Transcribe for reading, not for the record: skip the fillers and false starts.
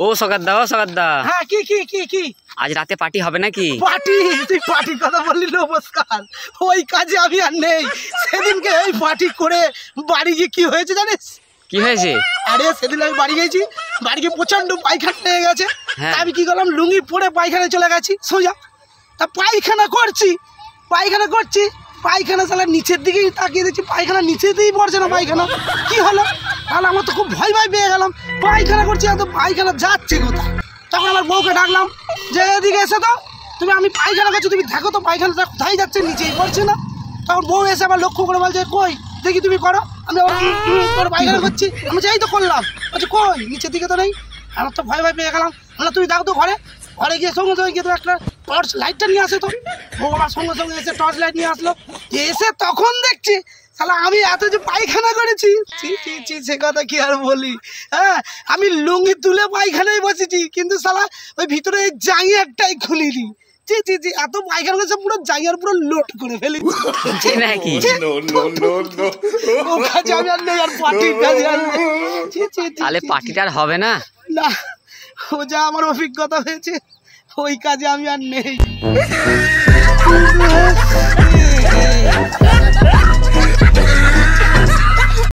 ও সগাদ্দা, ও সগাদ্দা। হ্যাঁ কি কি কি কি আজ রাতে পার্টি হবে নাকি? পার্টি? তুই পার্টির কথা বললি, নমস্কার। ওই কাজে আমি আর নেই। সেদিনকে এই পার্টি করে বাড়ি গিয়ে কি হয়েছে জানিস? কি হয়েছে? আরে সেদিন আমি বাড়ি গেছি, বাড়ি গিয়ে প্রচন্ড পায়খানা লেগে গেছে। হ্যাঁ। আমি কি করলাম, লুঙ্গি পরে পায়খানায় চলে গেছি সোজা। তা পায়খানা করছি, পায়খানা সালা নিচের দিকেই তাকিয়ে দেখছি পায়খানা নিচেতেই পড়ছে না। পায়খানা কি হলো? তাহলে আমার তো খুব ভয় পেয়ে গেলাম। পায়খানা করছি, এত পায়খানা যাচ্ছে কোথায়? তখন আমার বউকে ডাকলাম যে এদিকে এসে তো, আমি পায়খানা করছি, তুমি দেখো তো পায়খানাটা কোথায় যাচ্ছে, নিচেই পড়ছে না। তখন বউ এসে আবার লক্ষ্য করে বলছে কই দেখি তুমি করো। আমি আবার পায়খানা করছি, আমি যাই তো করলাম, বলছি কই নিচের দিকে তো নেই। আমার তো ভয় পেয়ে গেলাম। তুমি দেখো তো ঘরে গিয়ে সঙ্গে গিয়ে তো একটা টর্চ লাইটটা নিয়ে আসে। তো বউ আমার সঙ্গে এসে টর্চ লাইট নিয়ে আসলো। এসে তখন দেখছি শালা আমি এত যে পায়খানা করেছি, সে কথা কি আর বলি। হ্যাঁ, আমি লুঙ্গি তুলে পায়খানায় বসেছি, কিন্তু শালা ওই ভিতরে এই জাঙ্গিয়ারটাই খুলিনি। এত পায়খানা করেছে, পুরো জাঙ্গিয়ার পুরো লোড করে ফেলি নাকি? তাহলে পার্টিটা আর হবে না? না, ও যা আমার অভিজ্ঞতা হয়েছে, ওই কাজে আমি আর নেই।